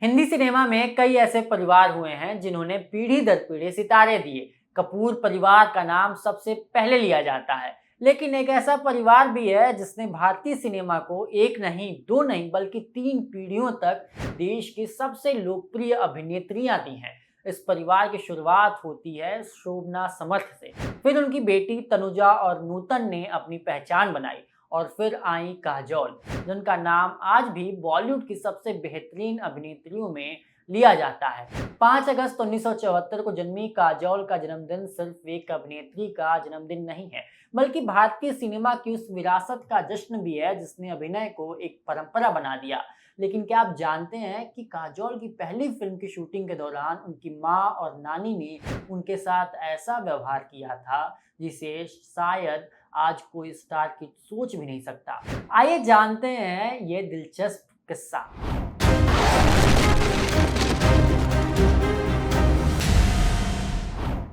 Hindi cinema में कई ऐसे परिवार हुए हैं जिन्होंने पीढ़ी दर पीढ़ी सितारे दिए। कपूर परिवार का नाम सबसे पहले लिया जाता है, लेकिन एक ऐसा परिवार भी है जिसने भारतीय सिनेमा को एक नहीं, दो नहीं, बल्कि तीन पीढ़ियों तक देश की सबसे लोकप्रिय अभिनेत्रियां दी हैं। इस परिवार की शुरुआत होती है शोभना समर्थ से। फिर उनकी बेटी तनुजा और नूतन ने अपनी पहचान बनाई, और फिर आई काजोल, जिनका नाम आज भी बॉलीवुड की सबसे बेहतरीन अभिनेत्रियों में लिया जाता है। 5 अगस्त 1974 को जन्मी काजोल का जन्मदिन सिर्फ एक अभिनेत्री का जन्मदिन नहीं है, बल्कि भारतीय सिनेमा की उस विरासत का जश्न भी है जिसने अभिनय को एक परंपरा बना दिया। लेकिन क्या आप जानते हैं कि काजोल की पहली फिल्म की शूटिंग के दौरान उनकी माँ और नानी ने उनके साथ ऐसा व्यवहार किया था जिसे शायद आज कोई स्टार की सोच भी नहीं सकता। आइए जानते हैं ये दिलचस्प किस्सा।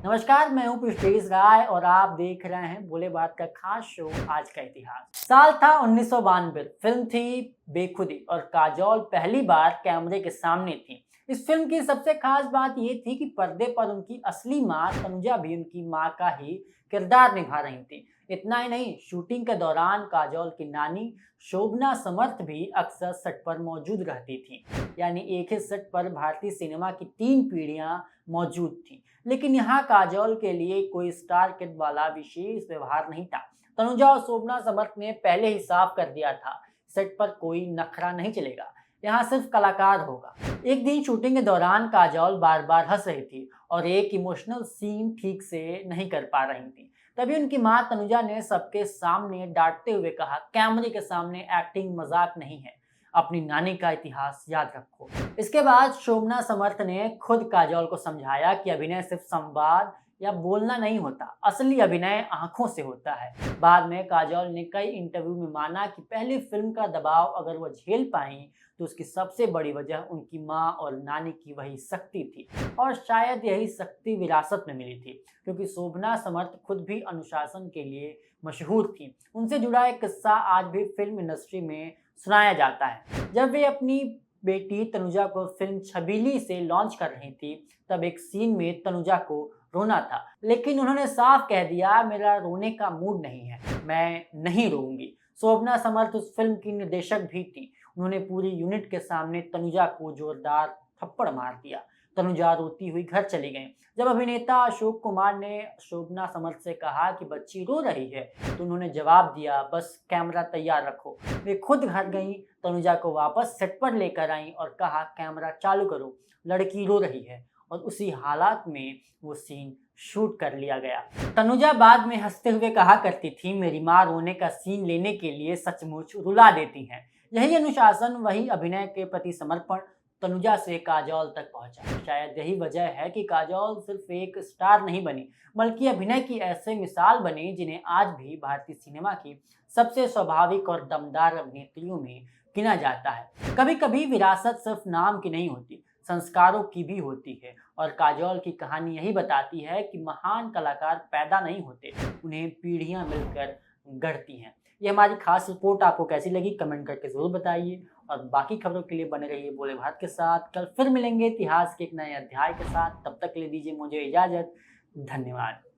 नमस्कार, मैं हूं पुष्पेश राय और आप देख रहे हैं बोले बात का खास शो आज का इतिहास। साल था 1992। फिल्म थी बेखुदी और काजोल पहली बार कैमरे के सामने थी। इस फिल्म की सबसे खास बात ये थी कि पर्दे पर उनकी असली मां तनुजा भी उनकी मां का ही किरदार निभा रही थी। इतना ही नहीं, शूटिंग के दौरान काजोल की नानी शोभना समर्थ भी अक्सर सेट पर मौजूद रहती थी। यानी एक ही सेट पर भारतीय सिनेमा की तीन पीढ़ियां मौजूद थी। लेकिन यहाँ काजोल के लिए कोई स्टार किड वाला विशेष व्यवहार नहीं था। तनुजा और शोभना समर्थ ने पहले ही साफ कर दिया था, सेट पर कोई नखरा नहीं चलेगा, यहाँ सिर्फ कलाकार होगा। एक दिन शूटिंग के दौरान काजोल बार बार हंस रही थी और एक इमोशनल सीन ठीक से नहीं कर पा रही थी। तभी उनकी मां तनुजा ने सबके सामने डांटते हुए कहा, कैमरे के सामने एक्टिंग मजाक नहीं है, अपनी नानी का इतिहास याद रखो। इसके बाद शोभना समर्थ ने खुद काजोल को समझाया कि अभिनय सिर्फ संवाद या बोलना नहीं होता, असली अभिनय आंखों से होता है। बाद में काजोल ने कई इंटरव्यू में माना कि पहली फिल्म का दबाव अगर वो झेल पाई तो उसकी सबसे बड़ी वजह उनकी माँ और नानी की वही शक्ति थी, और शायद यही शक्ति विरासत में मिली थी, क्योंकि शोभना समर्थ खुद भी अनुशासन के लिए मशहूर थी। उनसे जुड़ा एक किस्सा आज भी फिल्म इंडस्ट्री में सुनाया जाता है। जब वे अपनी बेटी तनुजा को फिल्म छबीली से लॉन्च कर रही थी, तब एक सीन में तनुजा को रोना था, लेकिन उन्होंने साफ कह दिया, मेरा रोने का मूड नहीं है, मैं नहीं रोऊंगी। शोभना समर्थ उस फिल्म की निर्देशक भी थी। उन्होंने पूरी यूनिट के सामने तनुजा को जोरदार थप्पड़ मार दिया। तनुजा रोती हुई घर चली गई। जब अभिनेता अशोक कुमार ने शोभना समर्थ से कहा कि बच्ची रो रही है, तो उन्होंने जवाब दिया, बस कैमरा तैयार रखो। वे खुद घर गईं, तनुजा को वापस सेट पर लेकर आईं और कहा, कैमरा चालू करो, लड़की रो रही है। और उसी हालात में वो सीन शूट कर लिया गया। तनुजा बाद में हंसते हुए कहा करती थी, मेरी माँ रोने का सीन लेने के लिए सचमुच रुला देती हैं। यही अनुशासन, वही अभिनय के प्रति समर्पण तनुजा से काजोल तक पहुंचा। शायद यही वजह है कि काजोल सिर्फ एक स्टार नहीं बनी, बल्कि अभिनय की ऐसे मिसाल बनी जिन्हें आज भी भारतीय सिनेमा की सबसे स्वाभाविक और दमदार अभिनेत्रियों में गिना जाता है। कभी कभी विरासत सिर्फ नाम की नहीं होती, संस्कारों की भी होती है, और काजोल की कहानी यही बताती है कि महान कलाकार पैदा नहीं होते, उन्हें पीढ़ियां मिलकर गढ़ती हैं। ये हमारी खास रिपोर्ट आपको कैसी लगी कमेंट करके ज़रूर बताइए, और बाकी खबरों के लिए बने रहिए बोले भारत के साथ। कल फिर मिलेंगे इतिहास के एक नए अध्याय के साथ, तब तक के लिए दीजिए मुझे इजाज़त। धन्यवाद।